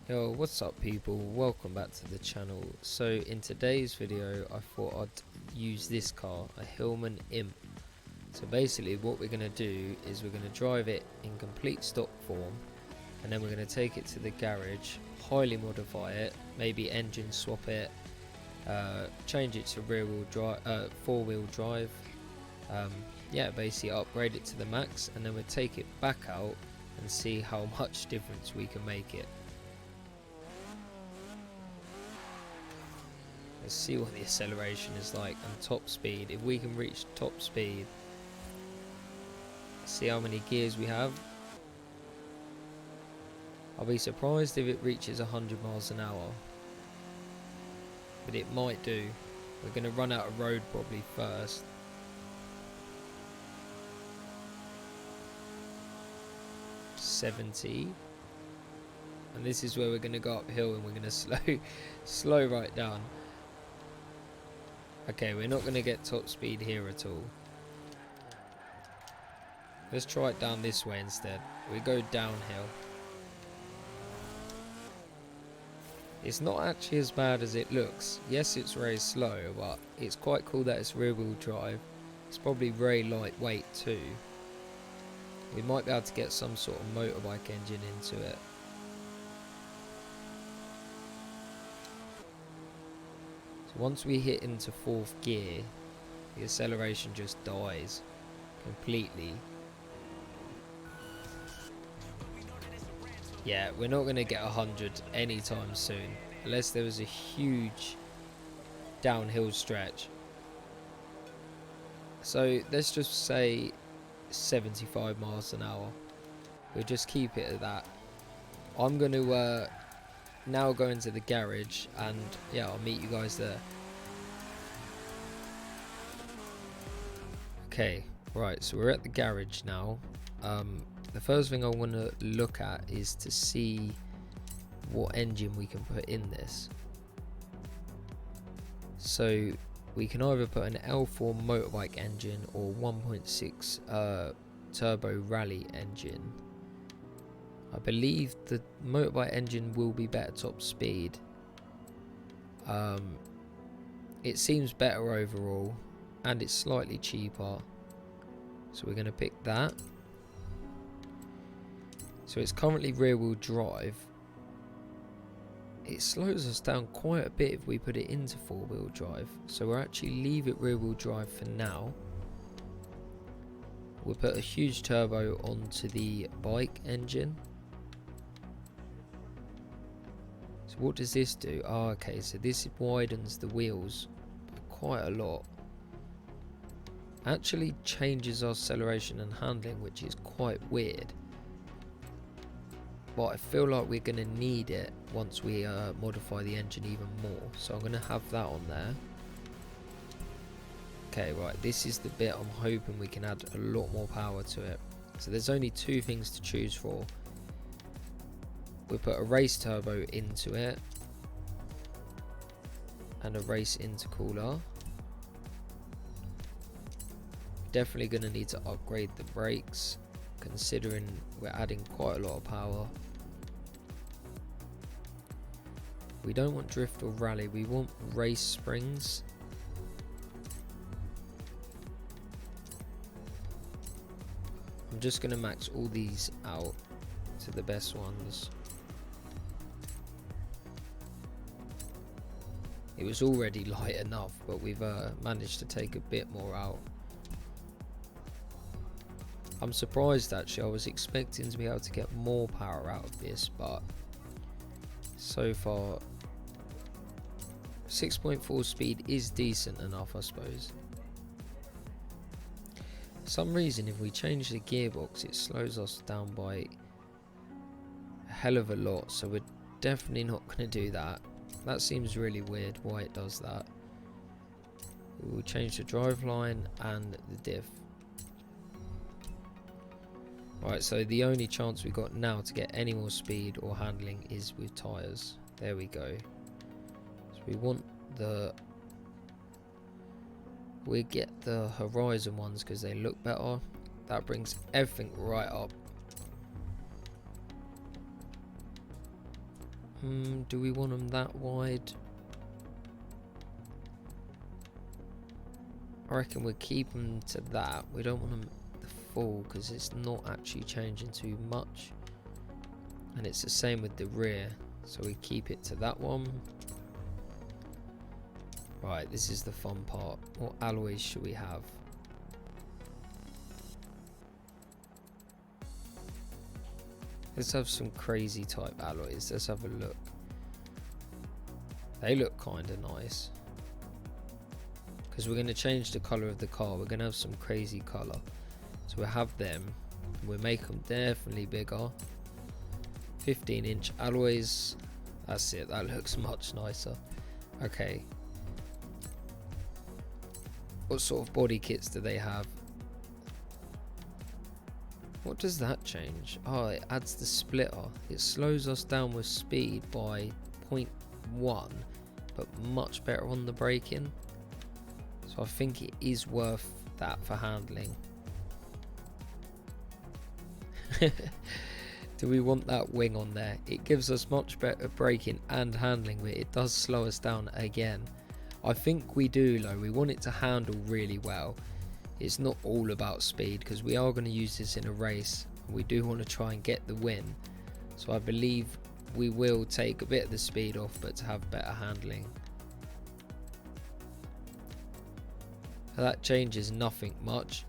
Yo, what's up people, welcome back to the channel. So in today's video I thought I'd use this car, a HILLMAN IMP. So basically what we're going to do is we're going to drive it in complete stock form, and then we're going to take it to the garage, highly modify it, maybe engine swap it, change it to rear-wheel drive, four-wheel drive, yeah, basically upgrade it to the max, and then we'll take it back out and see how much difference we can make it. Let's see what the acceleration is like and top speed. If we can reach top speed, see how many gears we have. I'll be surprised if it reaches 100 miles an hour, but it might do. We're going to run out of road probably first. $70, and this is where we're going to go uphill and we're going to slow right down. Okay, we're not going to get top speed here at all. Let's try it down this way instead. We go downhill. It's not actually as bad as it looks. Yes, it's very slow, but it's quite cool that it's rear wheel drive. It's probably very lightweight too. We might be able to get some sort of motorbike engine into it. Once we hit into 4th gear, the acceleration just dies completely. Yeah, we're not going to get 100 anytime soon, unless there was a huge downhill stretch. So let's just say 75 miles an hour. We'll just keep it at that. I'm going to now go into the garage, and yeah, I'll meet you guys there. Okay, right, so we're at the garage now. The first thing I want to look at is to see what engine we can put in this. So we can either put an L4 motorbike engine or 1.6 turbo rally engine. I believe the motorbike engine will be better top speed. It seems better overall, and it's slightly cheaper, so we're going to pick that. So it's currently rear wheel drive. It slows us down quite a bit if we put it into 4-wheel drive, so we'll actually leave it rear wheel drive for now. We'll put a huge turbo onto the bike engine. So what does this do? Oh, okay, so this widens the wheels by quite a lot. Actually changes our acceleration and handling, which is quite weird. But I feel like we're going to need it once we modify the engine even more. So I'm going to have that on there. Okay, right, this is the bit I'm hoping we can add a lot more power to it. So there's only two things to choose for. We put a race turbo into it and a race intercooler. Definitely going to need to upgrade the brakes, considering we're adding quite a lot of power. We don't want drift or rally, we want race springs. I'm just going to max all these out to the best ones. It was already light enough, but we've managed to take a bit more out. I'm surprised actually, I was expecting to be able to get more power out of this, but so far 6.4 speed is decent enough, I suppose. For some reason if we change the gearbox it slows us down by a hell of a lot, so we're definitely not going to do that. That seems really weird why it does that. We'll change the driveline and the diff. Right, so the only chance we've got now to get any more speed or handling is with tyres. There we go. So we get the Horizon ones because they look better. That brings everything right up. Do we want them that wide? I reckon we'll keep them to that. We don't want them the full because it's not actually changing too much. And it's the same with the rear. So we keep it to that one. Right, this is the fun part. What alloys should we have? Let's have some crazy type alloys. Let's have a look. They look kind of nice. Because we're going to change the colour of the car. We're going to have some crazy colour. So we'll have them. We'll make them definitely bigger. 15-inch alloys. That's it. That looks much nicer. Okay. What sort of body kits do they have? What does that change? Oh, it adds the splitter. It slows us down with speed by 0.1, but much better on the braking. So I think it is worth that for handling. Do we want that wing on there? It gives us much better braking and handling, but it does slow us down again. I think we do though. We want it to handle really well. It's not all about speed because we are going to use this in a race. We do want to try and get the win. So I believe we will take a bit of the speed off, but to have better handling. That changes nothing much.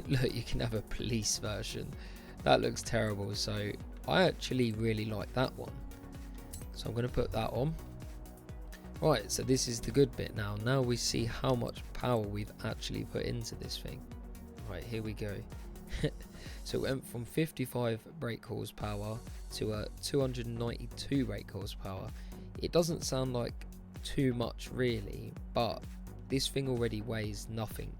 Look, you can have a police version. That looks terrible. So I actually really like that one. So I'm going to put that on. Right, so this is the good bit now. Now we see how much power we've actually put into this thing. Right, here we go. So it went from 55 brake horsepower to a 292 brake horsepower. It doesn't sound like too much really, but this thing already weighs nothing.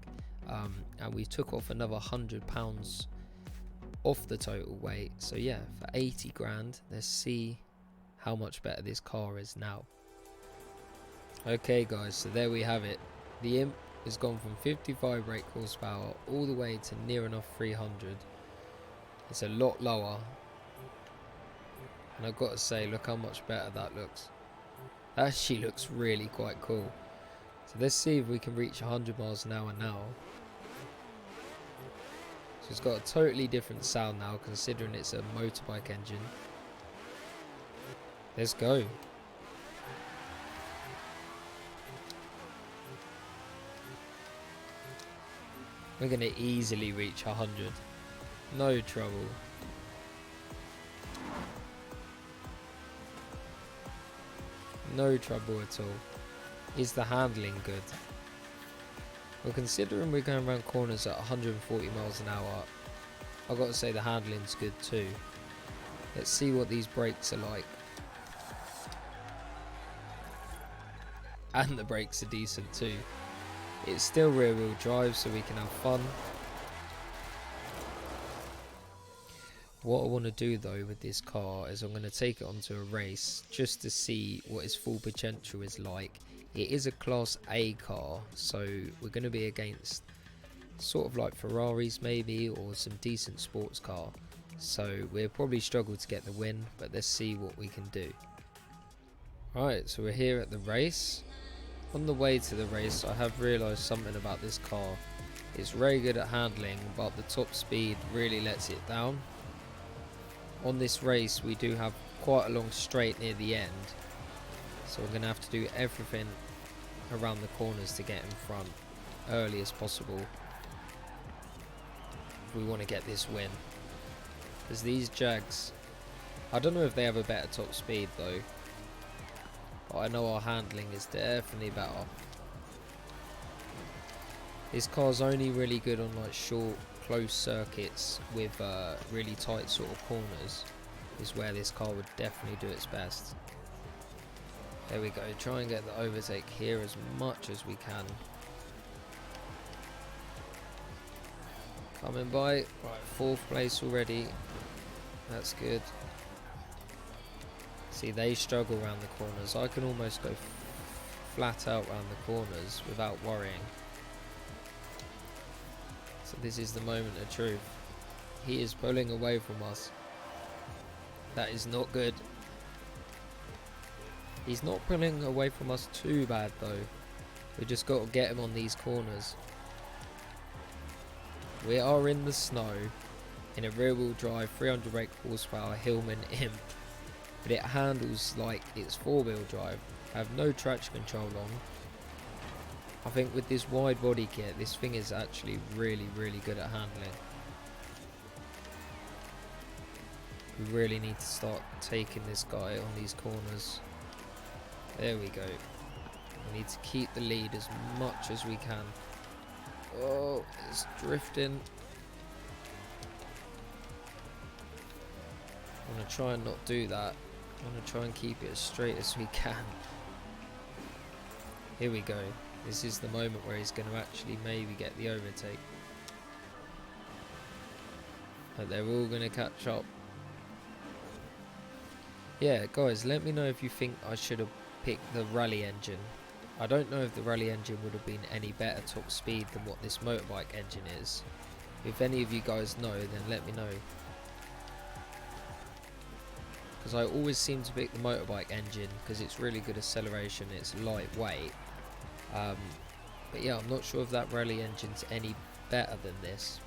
And we took off another £100 off the total weight. So yeah, for 80 grand, let's see how much better this car is now. Okay guys, so there we have it. The Imp has gone from 55 brake horsepower all the way to near enough 300. It's a lot lower. And I've got to say, look how much better that looks. That actually looks really quite cool. So let's see if we can reach 100 miles an hour now. So it's got a totally different sound now, considering it's a motorbike engine. Let's go. We're going to easily reach 100. No trouble. No trouble at all. Is the handling good? Well, considering we're going around corners at 140 miles an hour, I've got to say the handling's good too. Let's see what these brakes are like. And the brakes are decent too. It's still rear wheel drive, so we can have fun. What I want to do though with this car is I'm going to take it onto a race just to see what its full potential is like. It is a class A car, so we're going to be against sort of like Ferraris maybe, or some decent sports car. So we'll probably struggle to get the win, but let's see what we can do. Right, so we're here at the race. On the way to the race, I have realised something about this car. It's very good at handling, but the top speed really lets it down. On this race, we do have quite a long straight near the end, so we're going to have to do everything around the corners to get in front early as possible if we want to get this win. Because these Jags, I don't know if they have a better top speed though, but I know our handling is definitely better. This car's only really good on like short, close circuits with really tight sort of corners, is where this car would definitely do its best. There we go, try and get the overtake here as much as we can. Coming by, right, 4th place already, that's good. See, they struggle around the corners. I can almost go flat out around the corners without worrying. So this is the moment of truth. He is pulling away from us. That is not good. He's not pulling away from us too bad though. We just got to get him on these corners. We are in the snow in a rear wheel drive 300 brake horsepower Hillman Imp, but it handles like it's 4-wheel drive. I have no traction control on. I think with this wide body kit, this thing is actually really good at handling. We really need to start taking this guy on these corners. There we go. We need to keep the lead as much as we can. Oh, it's drifting. I'm going to try and not do that. I'm going to try and keep it as straight as we can. Here we go. This is the moment where he's going to actually maybe get the overtake. But they're all going to catch up. Yeah, guys, let me know if you think I should have picked the rally engine. I don't know if the rally engine would have been any better top speed than what this motorbike engine is. If any of you guys know, then let me know. Because I always seem to pick the motorbike engine because it's really good acceleration, it's lightweight. But yeah, I'm not sure if that rally engine's any better than this.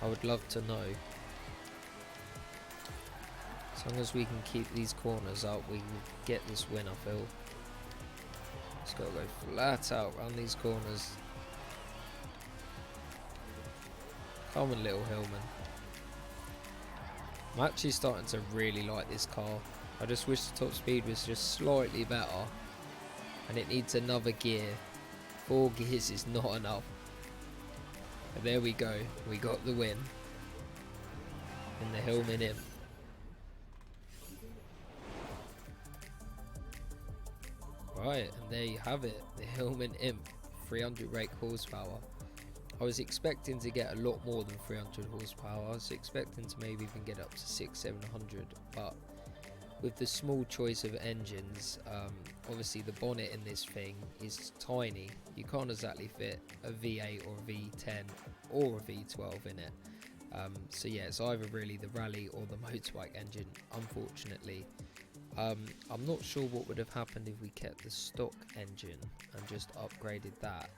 I would love to know. As long as we can keep these corners up, we can get this win, I feel. Just gotta go flat out around these corners. Come on, little Hillman. I'm actually starting to really like this car. I just wish the top speed was just slightly better. And it needs another gear. 4 gears is not enough. But there we go. We got the win. In the Hillman Imp. Right, and there you have it. The Hillman Imp. 300 brake horsepower. I was expecting to get a lot more than 300 horsepower. I was expecting to maybe even get up to 600-700, but with the small choice of engines, obviously the bonnet in this thing is tiny. You can't exactly fit a V8 or a V10 or a V12 in it. So yeah, it's either really the rally or the motorbike engine, unfortunately. I'm not sure what would have happened if we kept the stock engine and just upgraded that.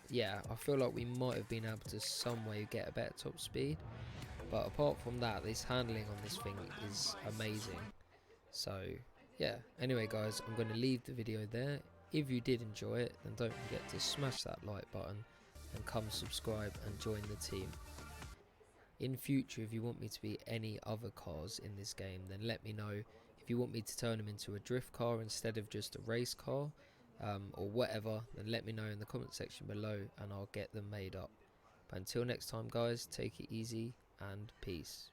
Yeah, I feel like we might have been able to some way get a better top speed, but apart from that, this handling on this thing is amazing. So yeah, anyway guys, I'm going to leave the video there. If you did enjoy it, then don't forget to smash that like button and come subscribe and join the team. In future, if you want me to be any other cars in this game, then let me know. If you want me to turn them into a drift car instead of just a race car, or whatever, then let me know in the comment section below and I'll get them made up. But until next time guys, take it easy and peace.